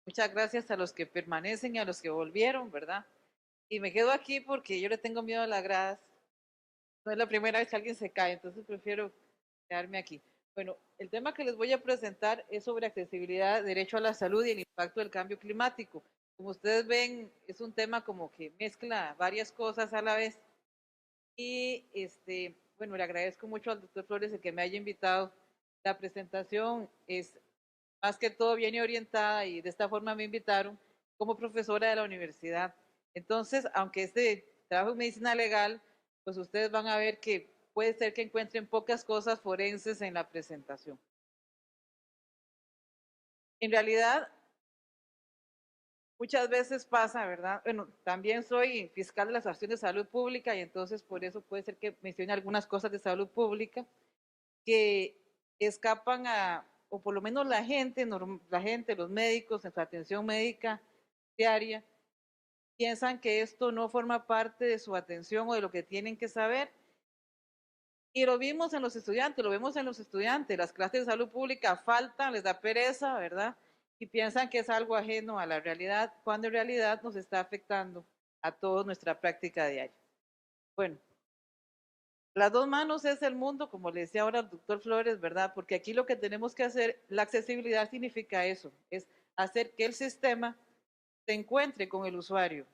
Muchas gracias a los que permanecen y a los que volvieron, ¿verdad? Y me quedo aquí porque yo le tengo miedo a las gradas. No es la primera vez que alguien se cae, entonces prefiero quedarme aquí. Bueno, el tema que les voy a presentar es sobre accesibilidad, derecho a la salud y el impacto del cambio climático. Como ustedes ven, es un tema como que mezcla varias cosas a la vez. Y bueno, le agradezco mucho al doctor Flores el que me haya invitado. La presentación es más que todo viene orientada y de esta forma me invitaron como profesora de la universidad. Entonces, aunque este trabajo en medicina legal, pues ustedes van a ver que puede ser que encuentren pocas cosas forenses en la presentación. En realidad, muchas veces pasa, ¿verdad? Bueno, también soy fiscal de la Asociación de Salud Pública y entonces por eso puede ser que mencione algunas cosas de salud pública que escapan a, o por lo menos la gente, los médicos en su atención médica diaria, piensan que esto no forma parte de su atención o de lo que tienen que saber. Y lo vimos en los estudiantes, lo vemos en los estudiantes. Las clases de salud pública faltan, les da pereza, ¿verdad? Y piensan que es algo ajeno a la realidad, cuando en realidad nos está afectando a toda nuestra práctica diaria. Bueno, las dos manos es el mundo, como le decía ahora el doctor Flores, ¿verdad? Porque aquí lo que tenemos que hacer, la accesibilidad significa eso, es hacer que el sistema se encuentre con el usuario.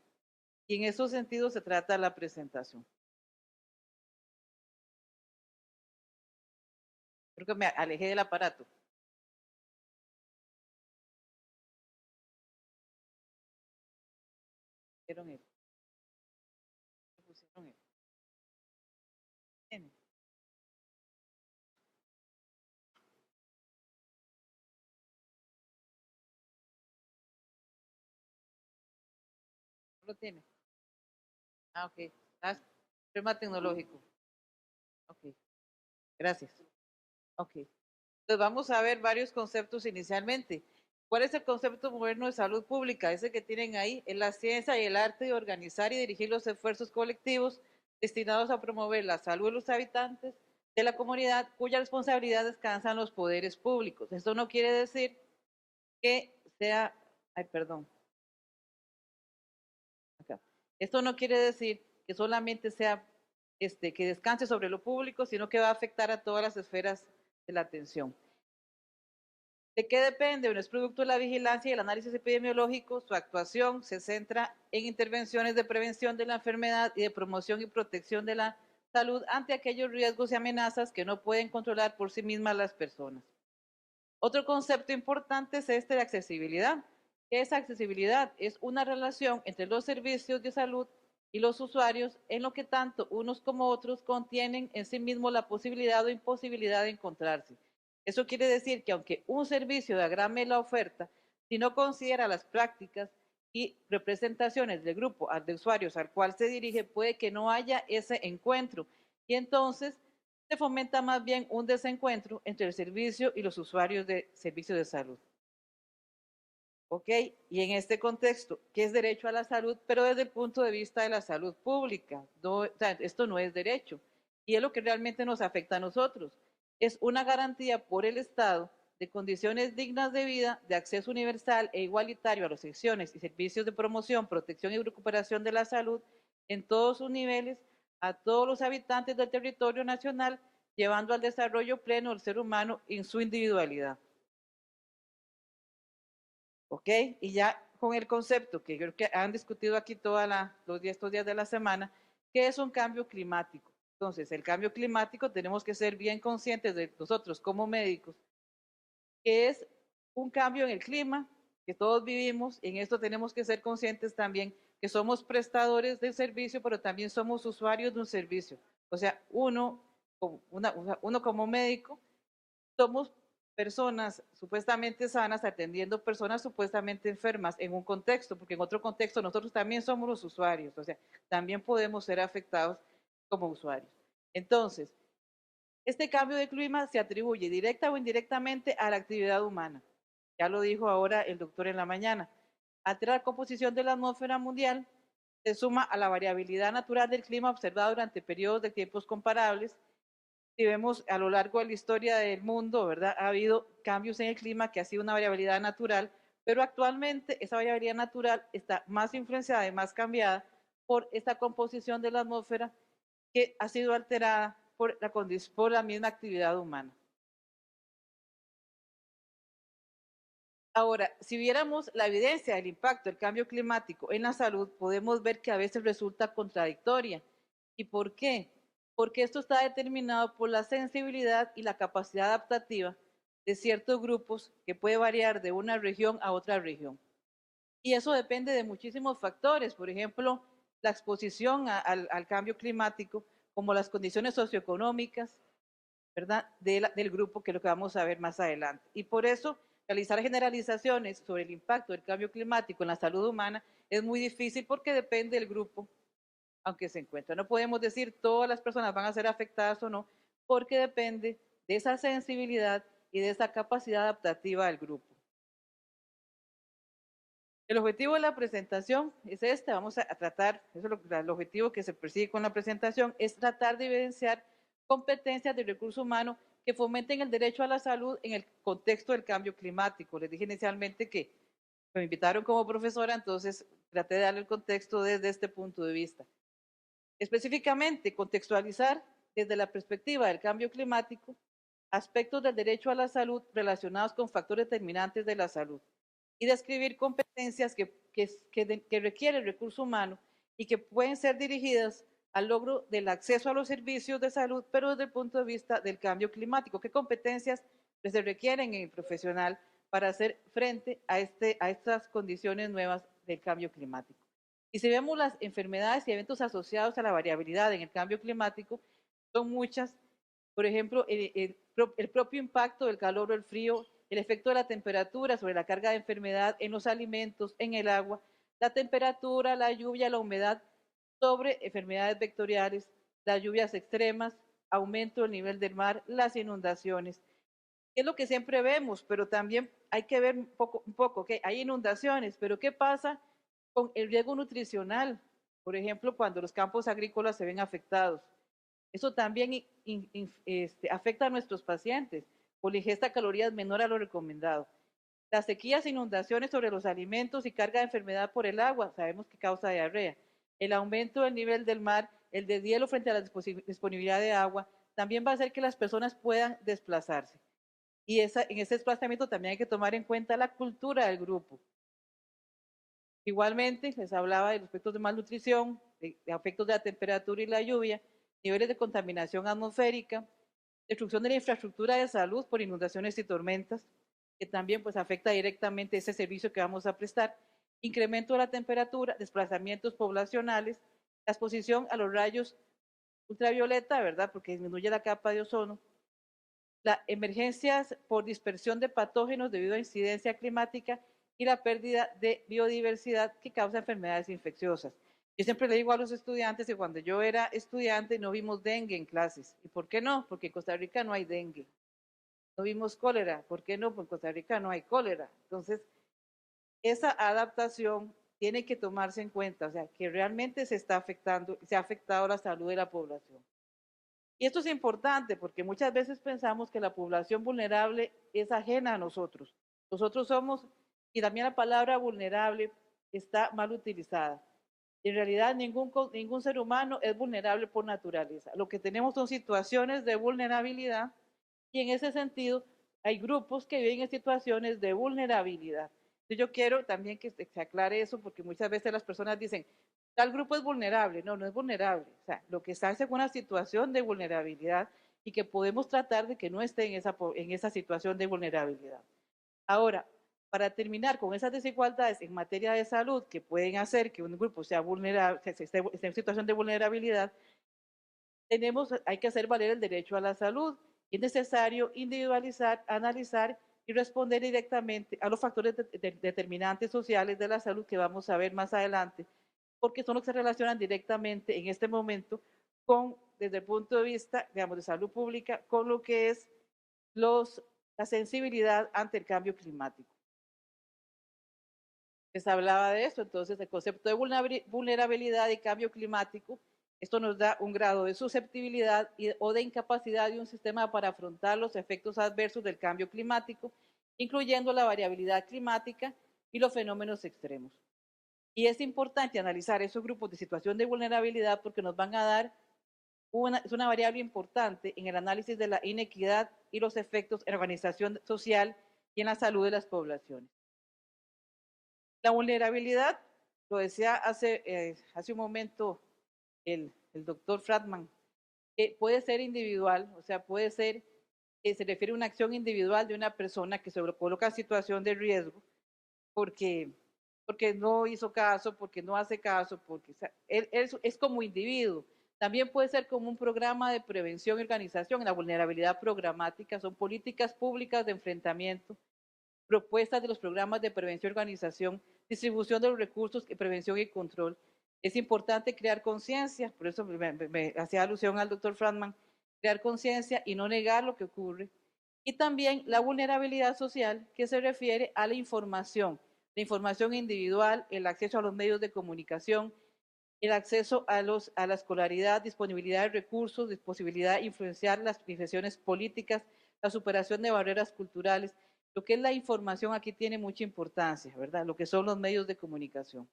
Y en esos sentidos se trata la presentación. Creo que me alejé del aparato. Pusieron el, pusieron el. Tiene, no lo tiene. Ah, ok. Ah, tema tecnológico. Ok, gracias. Ok. Entonces vamos a ver varios conceptos inicialmente. ¿Cuál es el concepto moderno de salud pública? Ese que tienen ahí, es la ciencia y el arte de organizar y dirigir los esfuerzos colectivos destinados a promover la salud de los habitantes de la comunidad cuya responsabilidad descansan los poderes públicos. Esto no quiere decir que sea, ay, perdón, acá. Esto no quiere decir que solamente sea que descanse sobre lo público, sino que va a afectar a todas las esferas de la atención. ¿De qué depende? Bueno, es producto de la vigilancia y el análisis epidemiológico. Su actuación se centra en intervenciones de prevención de la enfermedad y de promoción y protección de la salud ante aquellos riesgos y amenazas que no pueden controlar por sí mismas las personas. Otro concepto importante es este de accesibilidad. ¿Qué es accesibilidad? Es una relación entre los servicios de salud y los usuarios en lo que tanto unos como otros contienen en sí mismos la posibilidad o imposibilidad de encontrarse. Eso quiere decir que aunque un servicio diagrame la oferta, si no considera las prácticas y representaciones del grupo de usuarios al cual se dirige, puede que no haya ese encuentro. Y entonces se fomenta más bien un desencuentro entre el servicio y los usuarios de servicios de salud. ¿Ok? Y en este contexto, ¿qué es derecho a la salud? Pero desde el punto de vista de la salud pública. No, o sea, esto no es derecho. Y es lo que realmente nos afecta a nosotros. Es una garantía por el Estado de condiciones dignas de vida, de acceso universal e igualitario a las secciones y servicios de promoción, protección y recuperación de la salud en todos sus niveles a todos los habitantes del territorio nacional, llevando al desarrollo pleno del ser humano en su individualidad. ¿Ok? Y ya con el concepto que creo que han discutido aquí estos días de la semana, ¿qué es un cambio climático? Entonces, el cambio climático tenemos que ser bien conscientes de nosotros como médicos, que es un cambio en el clima que todos vivimos. En esto tenemos que ser conscientes también que somos prestadores del servicio, pero también somos usuarios de un servicio. O sea, uno como médico somos personas supuestamente sanas atendiendo personas supuestamente enfermas en un contexto, porque en otro contexto nosotros también somos los usuarios, o sea, también podemos ser afectados como usuarios. Entonces, este cambio de clima se atribuye directa o indirectamente a la actividad humana. Ya lo dijo ahora el doctor en la mañana. Altera la composición de la atmósfera mundial, se suma a la variabilidad natural del clima observada durante periodos de tiempos comparables. Si vemos a lo largo de la historia del mundo, ¿verdad? Ha habido cambios en el clima que ha sido una variabilidad natural, Pero actualmente esa variabilidad natural está más influenciada y más cambiada por esta composición de la atmósfera que ha sido alterada por la misma actividad humana. Ahora, si viéramos la evidencia del impacto del cambio climático en la salud, podemos ver que a veces resulta contradictoria. ¿Y por qué? Porque esto está determinado por la sensibilidad y la capacidad adaptativa de ciertos grupos que puede variar de una región a otra región. Y eso depende de muchísimos factores, por ejemplo, la exposición al cambio climático, como las condiciones socioeconómicas, ¿verdad? Del grupo, que es lo que vamos a ver más adelante. Y por eso, realizar generalizaciones sobre el impacto del cambio climático en la salud humana es muy difícil porque depende del grupo aunque se encuentra. No podemos decir todas las personas van a ser afectadas o no, porque depende de esa sensibilidad y de esa capacidad adaptativa del grupo. El objetivo de la presentación es este, vamos a tratar, eso es el objetivo que se persigue con la presentación, es tratar de evidenciar competencias de recurso humano que fomenten el derecho a la salud en el contexto del cambio climático. Les dije inicialmente que me invitaron como profesora, entonces traté de darle el contexto desde este punto de vista. Específicamente, contextualizar desde la perspectiva del cambio climático aspectos del derecho a la salud relacionados con factores determinantes de la salud y describir competencias que requiere el recurso humano y que pueden ser dirigidas al logro del acceso a los servicios de salud, pero desde el punto de vista del cambio climático. ¿Qué competencias se requieren en el profesional para hacer frente a estas condiciones nuevas del cambio climático? Y si vemos las enfermedades y eventos asociados a la variabilidad en el cambio climático, son muchas. Por ejemplo, el propio impacto del calor o el frío, el efecto de la temperatura sobre la carga de enfermedad en los alimentos, en el agua, la temperatura, la lluvia, la humedad sobre enfermedades vectoriales, las lluvias extremas, aumento del nivel del mar, las inundaciones. Es lo que siempre vemos, pero también hay que ver un poco que hay inundaciones, pero ¿qué pasa con el riesgo nutricional? Por ejemplo, cuando los campos agrícolas se ven afectados. Eso también afecta a nuestros pacientes por la ingesta de calorías menor a lo recomendado. Las sequías e inundaciones sobre los alimentos y carga de enfermedad por el agua, sabemos que causa diarrea. El aumento del nivel del mar, el deshielo frente a la disponibilidad de agua, también va a hacer que las personas puedan desplazarse. Y en ese desplazamiento también hay que tomar en cuenta la cultura del grupo. Igualmente, les hablaba de los aspectos de malnutrición, de efectos de la temperatura y la lluvia, niveles de contaminación atmosférica, destrucción de la infraestructura de salud por inundaciones y tormentas, que también pues afecta directamente ese servicio que vamos a prestar, incremento de la temperatura, desplazamientos poblacionales, la exposición a los rayos ultravioleta, ¿verdad? Porque disminuye la capa de ozono, las emergencias por dispersión de patógenos debido a incidencia climática y la pérdida de biodiversidad que causa enfermedades infecciosas. Yo siempre le digo a los estudiantes que cuando yo era estudiante no vimos dengue en clases. ¿Y por qué no? Porque en Costa Rica no hay dengue. No vimos cólera. ¿Por qué no? Porque en Costa Rica no hay cólera. Entonces, esa adaptación tiene que tomarse en cuenta, o sea, que realmente se está afectando, se ha afectado la salud de la población. Y esto es importante porque muchas veces pensamos que la población vulnerable es ajena a nosotros. Nosotros somos, y también la palabra vulnerable está mal utilizada. En realidad ningún ser humano es vulnerable por naturaleza. Lo que tenemos son situaciones de vulnerabilidad y en ese sentido hay grupos que viven en situaciones de vulnerabilidad. Entonces yo quiero también que se aclare eso porque muchas veces las personas dicen, tal grupo es vulnerable. No, no es vulnerable. O sea, lo que está es en una situación de vulnerabilidad y que podemos tratar de que no esté en esa situación de vulnerabilidad. Ahora, para terminar con esas desigualdades en materia de salud que pueden hacer que un grupo sea vulnerable, esté en situación de vulnerabilidad, hay que hacer valer el derecho a la salud. Es necesario individualizar, analizar y responder directamente a los factores determinantes sociales de la salud que vamos a ver más adelante, porque son los que se relacionan directamente en este momento desde el punto de vista, digamos, de salud pública, con lo que es la sensibilidad ante el cambio climático. Les hablaba de eso, entonces el concepto de vulnerabilidad y cambio climático, esto nos da un grado de susceptibilidad o de incapacidad de un sistema para afrontar los efectos adversos del cambio climático, incluyendo la variabilidad climática y los fenómenos extremos. Y es importante analizar esos grupos de situación de vulnerabilidad porque nos van a dar es una variable importante en el análisis de la inequidad y los efectos en la organización social y en la salud de las poblaciones. La vulnerabilidad, lo decía hace un momento el doctor Fratman, puede ser individual, o sea, puede ser que se refiere a una acción individual de una persona que se coloca en situación de riesgo porque, porque no hizo caso, porque no hace caso, porque o sea, él es como individuo. También puede ser como un programa de prevención y organización. La vulnerabilidad programática son políticas públicas de enfrentamiento, propuestas de los programas de prevención y organización, distribución de los recursos, prevención y control. Es importante crear conciencia, por eso me hacía alusión al doctor Fratman, crear conciencia y no negar lo que ocurre. Y también la vulnerabilidad social, que se refiere a la información individual, el acceso a los medios de comunicación, el acceso a la escolaridad, disponibilidad de recursos, posibilidad de influenciar las decisiones políticas, la superación de barreras culturales. Lo que es la información aquí tiene mucha importancia, ¿verdad? Lo que son los medios de comunicación.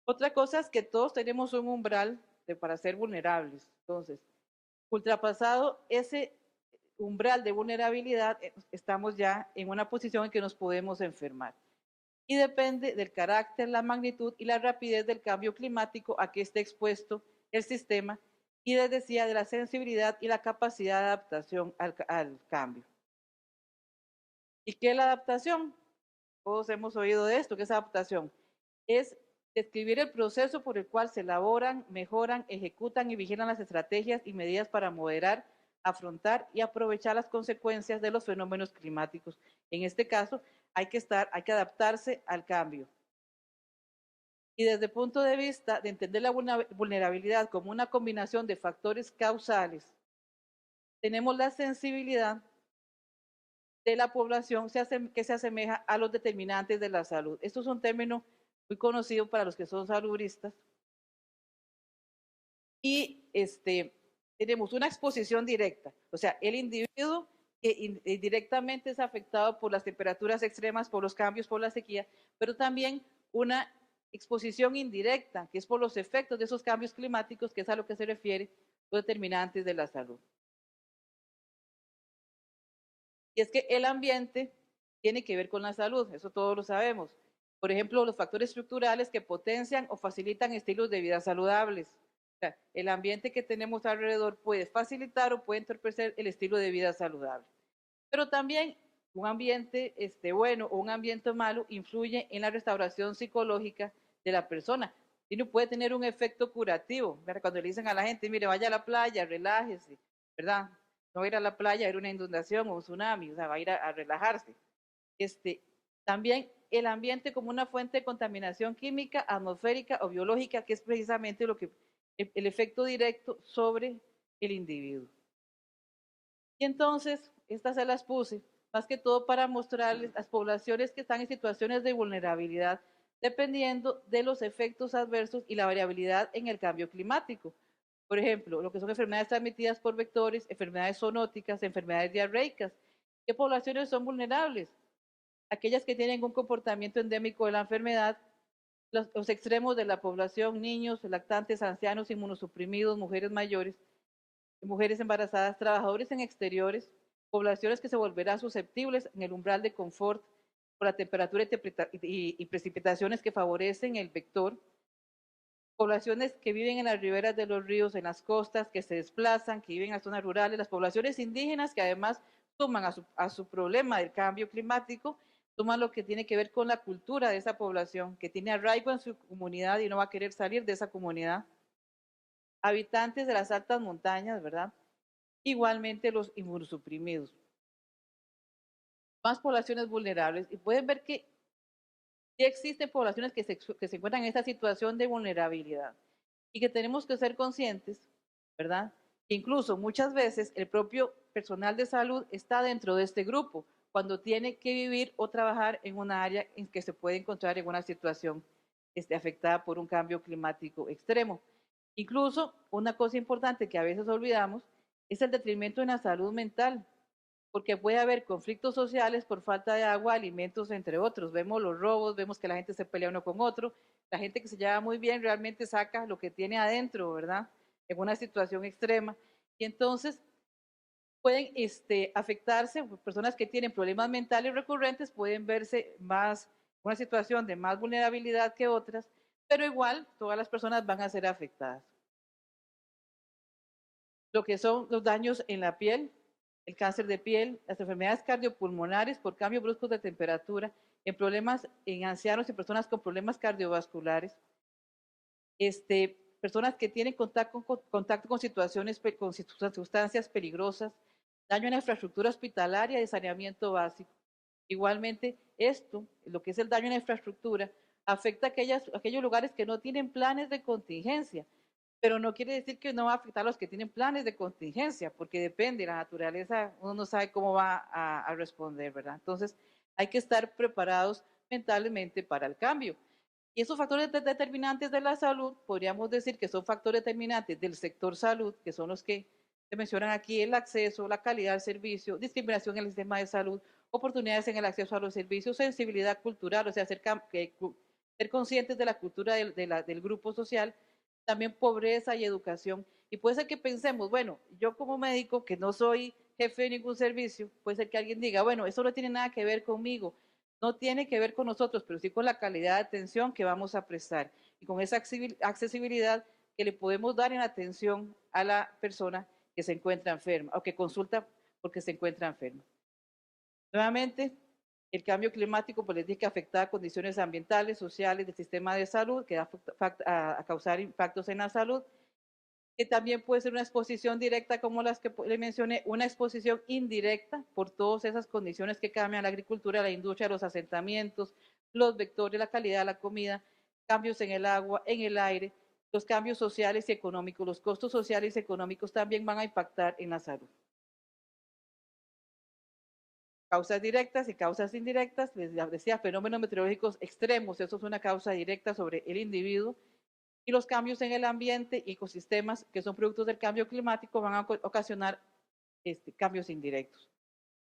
Otra cosa es que todos tenemos un umbral para ser vulnerables. Entonces, ultrapasado ese umbral de vulnerabilidad, estamos ya en una posición en que nos podemos enfermar. Y depende del carácter, la magnitud y la rapidez del cambio climático a que esté expuesto el sistema y, les decía, de la sensibilidad y la capacidad de adaptación al cambio. ¿Y qué es la adaptación? Todos hemos oído de esto. ¿Qué es adaptación? Es describir el proceso por el cual se elaboran, mejoran, ejecutan y vigilan las estrategias y medidas para moderar, afrontar y aprovechar las consecuencias de los fenómenos climáticos. En este caso, hay que adaptarse al cambio. Y desde el punto de vista de entender la vulnerabilidad como una combinación de factores causales, tenemos la sensibilidad de la población que se asemeja a los determinantes de la salud. Esto es un término muy conocido para los que son saludistas. Y tenemos una exposición directa, o sea, el individuo que directamente es afectado por las temperaturas extremas, por los cambios, por la sequía, pero también una exposición indirecta, que es por los efectos de esos cambios climáticos, que es a lo que se refiere los determinantes de la salud. Y es que el ambiente tiene que ver con la salud, eso todos lo sabemos. Por ejemplo, los factores estructurales que potencian o facilitan estilos de vida saludables. O sea, el ambiente que tenemos alrededor puede facilitar o puede entorpecer el estilo de vida saludable. Pero también un ambiente bueno o un ambiente malo influye en la restauración psicológica de la persona. Y no puede tener un efecto curativo. ¿Verdad? Cuando le dicen a la gente, mire, vaya a la playa, relájese, ¿verdad? No va a ir a la playa a ver una inundación o un tsunami, o sea, va a ir a relajarse. También el ambiente como una fuente de contaminación química, atmosférica o biológica, que es precisamente lo que el efecto directo sobre el individuo. Y entonces, estas se las puse, más que todo para mostrarles las poblaciones que están en situaciones de vulnerabilidad, dependiendo de los efectos adversos y la variabilidad en el cambio climático. Por ejemplo, lo que son enfermedades transmitidas por vectores, enfermedades zoonóticas, enfermedades diarreicas. ¿Qué poblaciones son vulnerables? Aquellas que tienen un comportamiento endémico de la enfermedad, los extremos de la población, niños, lactantes, ancianos, inmunosuprimidos, mujeres mayores, mujeres embarazadas, trabajadores en exteriores, poblaciones que se volverán susceptibles en el umbral de confort por la temperatura y precipitaciones que favorecen el vector, poblaciones que viven en las riberas de los ríos, en las costas, que se desplazan, que viven en las zonas rurales, las poblaciones indígenas que además suman a su problema del cambio climático, suman lo que tiene que ver con la cultura de esa población, que tiene arraigo en su comunidad y no va a querer salir de esa comunidad. Habitantes de las altas montañas, ¿verdad? Igualmente los inmunosuprimidos. Más poblaciones vulnerables. Y pueden ver que sí existen poblaciones que se encuentran en esta situación de vulnerabilidad y que tenemos que ser conscientes, ¿verdad? Que incluso muchas veces el propio personal de salud está dentro de este grupo cuando tiene que vivir o trabajar en una área en que se puede encontrar en una situación afectada por un cambio climático extremo. Incluso una cosa importante que a veces olvidamos es el detrimento en la salud mental. porque puede haber conflictos sociales por falta de agua, alimentos, entre otros. Vemos los robos, vemos que la gente se pelea uno con otro, la gente que se lleva muy bien realmente saca lo que tiene adentro, ¿verdad? En una situación extrema. Y entonces pueden afectarse, personas que tienen problemas mentales recurrentes pueden verse más, una situación de más vulnerabilidad que otras, pero igual todas las personas van a ser afectadas. Lo que son los daños en la piel, el cáncer de piel, las enfermedades cardiopulmonares por cambios bruscos de temperatura, en problemas en ancianos y personas con problemas cardiovasculares, personas que tienen contacto con situaciones, con sustancias peligrosas, daño en la infraestructura hospitalaria y saneamiento básico. Igualmente, esto, lo que es el daño en la infraestructura, afecta a aquellos lugares que no tienen planes de contingencia, pero no quiere decir que no va a afectar a los que tienen planes de contingencia, porque depende de la naturaleza, uno no sabe cómo va a responder, ¿verdad? Entonces, hay que estar preparados mentalmente para el cambio. Y esos factores determinantes de la salud, podríamos decir que son factores determinantes del sector salud, que son los que se mencionan aquí: el acceso, la calidad del servicio, discriminación en el sistema de salud, oportunidades en el acceso a los servicios, sensibilidad cultural, o sea, ser conscientes de la cultura del grupo social, también pobreza y educación. Y puede ser que pensemos, bueno, yo como médico, que no soy jefe de ningún servicio, puede ser que alguien diga, bueno, eso no tiene nada que ver conmigo, no tiene que ver con nosotros, pero sí con la calidad de atención que vamos a prestar y con esa accesibilidad que le podemos dar en atención a la persona que se encuentra enferma o que consulta porque se encuentra enferma. Nuevamente, el cambio climático pues les dice que afecta a condiciones ambientales, sociales, del sistema de salud, que va a causar impactos en la salud, que también puede ser una exposición directa como las que le mencioné, una exposición indirecta por todas esas condiciones que cambian la agricultura, la industria, los asentamientos, los vectores, la calidad de la comida, cambios en el agua, en el aire, los cambios sociales y económicos, los costos sociales y económicos también van a impactar en la salud. Causas directas y causas indirectas, les decía, fenómenos meteorológicos extremos, eso es una causa directa sobre el individuo, y los cambios en el ambiente y ecosistemas que son productos del cambio climático van a ocasionar cambios indirectos.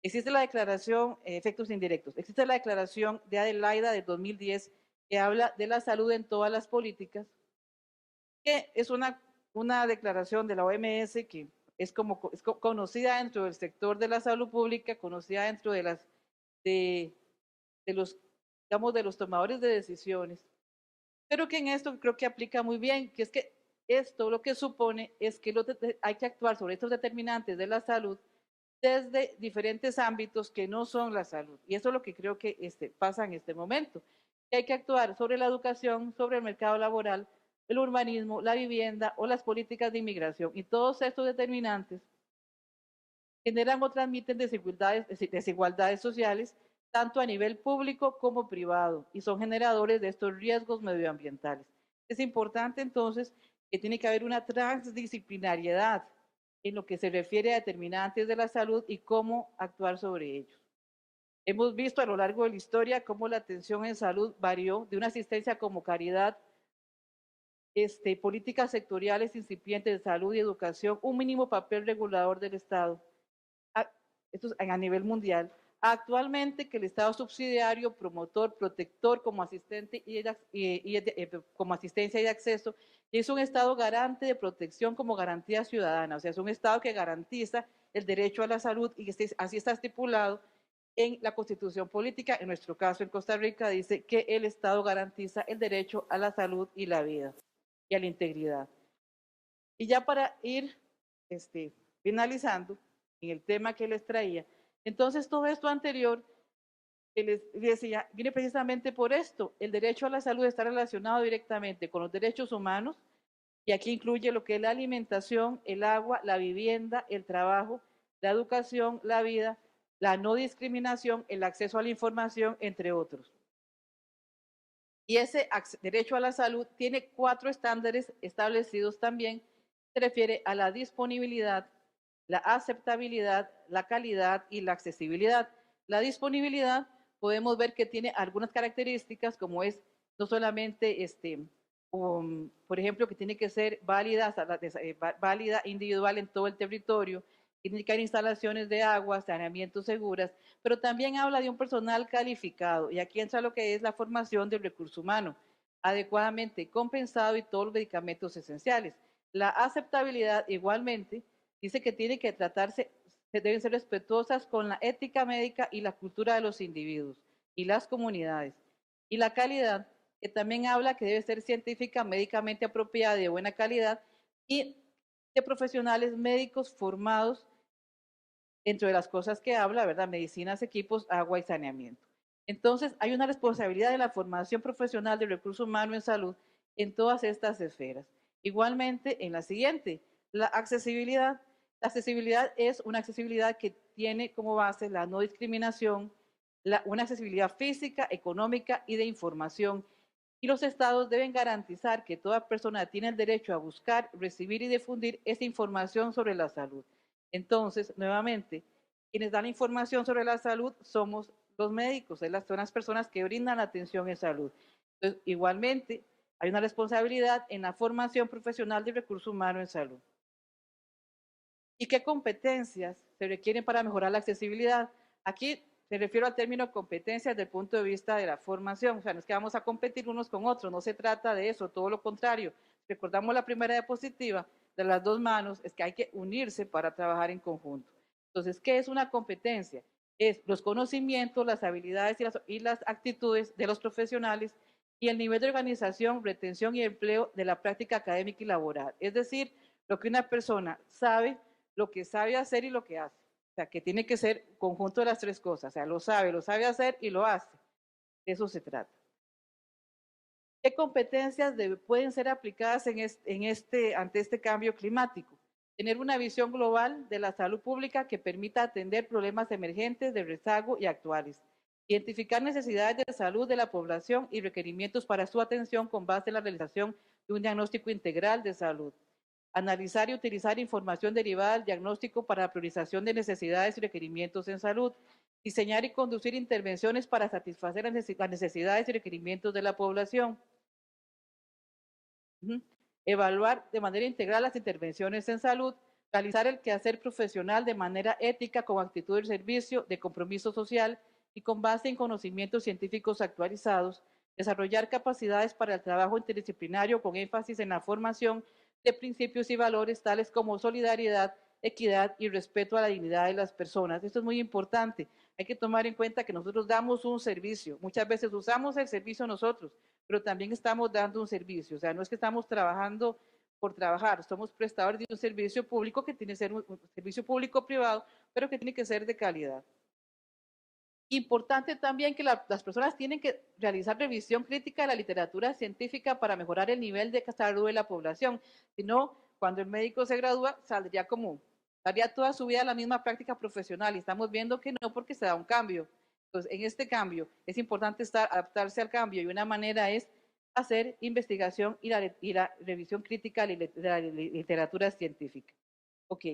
Existe la declaración, efectos indirectos, existe la declaración de Adelaida de 2010 que habla de la salud en todas las políticas, que es una declaración de la OMS que es conocida dentro del sector de la salud pública, conocida dentro de los, digamos, de los tomadores de decisiones, pero que en esto creo que aplica muy bien, que es que esto lo que supone es que hay que actuar sobre estos determinantes de la salud desde diferentes ámbitos que no son la salud. Y eso es lo que creo que pasa en este momento. Que hay que actuar sobre la educación, sobre el mercado laboral, el urbanismo, la vivienda o las políticas de inmigración. Y todos estos determinantes generan o transmiten desigualdades sociales, tanto a nivel público como privado, y son generadores de estos riesgos medioambientales. Es importante entonces que tiene que haber una transdisciplinariedad en lo que se refiere a determinantes de la salud y cómo actuar sobre ellos. Hemos visto a lo largo de la historia cómo la atención en salud varió de una asistencia como caridad, políticas sectoriales incipientes de salud y educación, un mínimo papel regulador del Estado, esto es a nivel mundial, actualmente que el Estado subsidiario, promotor, protector como asistente como asistencia y de acceso, es un Estado garante de protección como garantía ciudadana, o sea, es un Estado que garantiza el derecho a la salud y así está estipulado en la Constitución Política. En nuestro caso, en Costa Rica, dice que el Estado garantiza el derecho a la salud y la vida y a la integridad. Y ya para ir finalizando en el tema que les traía, entonces todo esto anterior que les decía viene precisamente por esto. El derecho a la salud está relacionado directamente con los derechos humanos, y aquí incluye lo que es la alimentación, el agua, la vivienda, el trabajo, la educación, la vida, la no discriminación, el acceso a la información, entre otros. Y ese derecho a la salud tiene 4 estándares establecidos también. Se refiere a la disponibilidad, la aceptabilidad, la calidad y la accesibilidad. La disponibilidad podemos ver que tiene algunas características, como es no solamente por ejemplo, que tiene que ser válida individual en todo el territorio, indicar instalaciones de agua, saneamiento seguras, pero también habla de un personal calificado. Y aquí entra lo que es la formación del recurso humano, adecuadamente compensado y todos los medicamentos esenciales. La aceptabilidad igualmente dice que tiene que tratarse, que deben ser respetuosas con la ética médica y la cultura de los individuos y las comunidades. Y la calidad, que también habla que debe ser científica, médicamente apropiada y de buena calidad, y de profesionales médicos formados, dentro de las cosas que habla, ¿verdad? Medicinas, equipos, agua y saneamiento. Entonces, hay una responsabilidad de la formación profesional del recurso humano en salud en todas estas esferas. Igualmente, en la siguiente, la accesibilidad. La accesibilidad es una accesibilidad que tiene como base la no discriminación, una accesibilidad física, económica y de información. Y los estados deben garantizar que toda persona tiene el derecho a buscar, recibir y difundir esa información sobre la salud. Entonces, nuevamente, quienes dan la información sobre la salud somos los médicos, son las personas que brindan la atención en salud. Entonces, igualmente, hay una responsabilidad en la formación profesional de recurso humano en salud. ¿Y qué competencias se requieren para mejorar la accesibilidad? Aquí me refiero al término competencias desde el punto de vista de la formación. O sea, no es que vamos a competir unos con otros, no se trata de eso, todo lo contrario. Recordamos la primera diapositiva de las dos manos, es que hay que unirse para trabajar en conjunto. Entonces, ¿qué es una competencia? Es los conocimientos, las habilidades y las actitudes de los profesionales y el nivel de organización, retención y empleo de la práctica académica y laboral. Es decir, lo que una persona sabe, lo que sabe hacer y lo que hace. O sea, que tiene que ser conjunto de las tres cosas. O sea, lo sabe hacer y lo hace. De eso se trata. ¿Qué competencias pueden ser aplicadas ante este cambio climático? Tener una visión global de la salud pública que permita atender problemas emergentes de rezago y actuales. Identificar necesidades de salud de la población y requerimientos para su atención con base en la realización de un diagnóstico integral de salud. Analizar y utilizar información derivada del diagnóstico para la priorización de necesidades y requerimientos en salud. Diseñar y conducir intervenciones para satisfacer las necesidades y requerimientos de la población. Evaluar de manera integral las intervenciones en salud, realizar el quehacer profesional de manera ética con actitud de servicio, de compromiso social y con base en conocimientos científicos actualizados, desarrollar capacidades para el trabajo interdisciplinario con énfasis en la formación de principios y valores tales como solidaridad, equidad y respeto a la dignidad de las personas. Esto es muy importante. Hay que tomar en cuenta que nosotros damos un servicio. Muchas veces usamos el servicio nosotros, pero también estamos dando un servicio. O sea, no es que estamos trabajando por trabajar, somos prestadores de un servicio público que tiene que ser un servicio público privado, pero que tiene que ser de calidad. Importante también que las personas tienen que realizar revisión crítica de la literatura científica para mejorar el nivel de salud de la población. Si no, cuando el médico se gradúa, daría toda su vida la misma práctica profesional y estamos viendo que no porque se da un cambio. Entonces, en este cambio es importante adaptarse al cambio y una manera es hacer investigación y la revisión crítica de la literatura científica. Ok.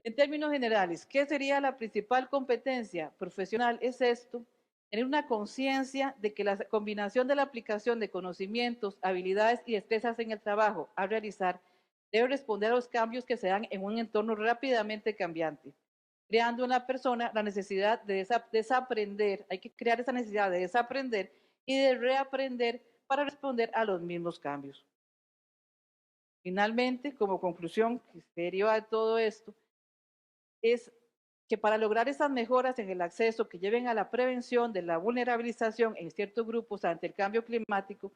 En términos generales, ¿qué sería la principal competencia profesional? Es esto, tener una conciencia de que la combinación de la aplicación de conocimientos, habilidades y destrezas en el trabajo a realizar debe responder a los cambios que se dan en un entorno rápidamente cambiante, creando en la persona la necesidad de desaprender, hay que crear esa necesidad de desaprender y de reaprender para responder a los mismos cambios. Finalmente, como conclusión que se deriva de todo esto, es que para lograr esas mejoras en el acceso que lleven a la prevención de la vulnerabilización en ciertos grupos ante el cambio climático,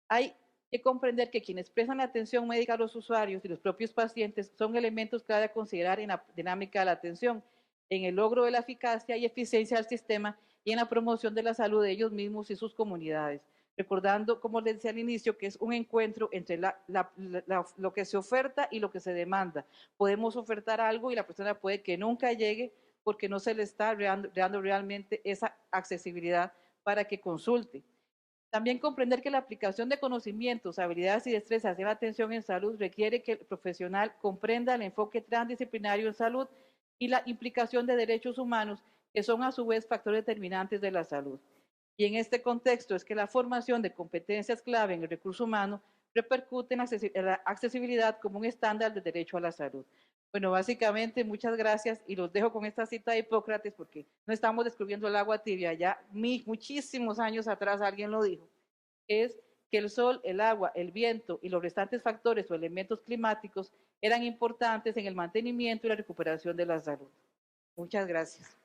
hay que comprender que quienes prestan atención médica a los usuarios y los propios pacientes son elementos clave a considerar en la dinámica de la atención, en el logro de la eficacia y eficiencia del sistema y en la promoción de la salud de ellos mismos y sus comunidades. Recordando, como les decía al inicio, que es un encuentro entre lo que se oferta y lo que se demanda. Podemos ofertar algo y la persona puede que nunca llegue porque no se le está dando realmente esa accesibilidad para que consulte. También comprender que la aplicación de conocimientos, habilidades y destrezas en la atención en salud requiere que el profesional comprenda el enfoque transdisciplinario en salud y la implicación de derechos humanos, que son a su vez factores determinantes de la salud. Y en este contexto es que la formación de competencias clave en el recurso humano repercute en la accesibilidad como un estándar de derecho a la salud. Bueno, básicamente, muchas gracias y los dejo con esta cita de Hipócrates porque no estamos descubriendo el agua tibia, ya muchísimos años atrás alguien lo dijo, es que el sol, el agua, el viento y los restantes factores o elementos climáticos eran importantes en el mantenimiento y la recuperación de la salud. Muchas gracias.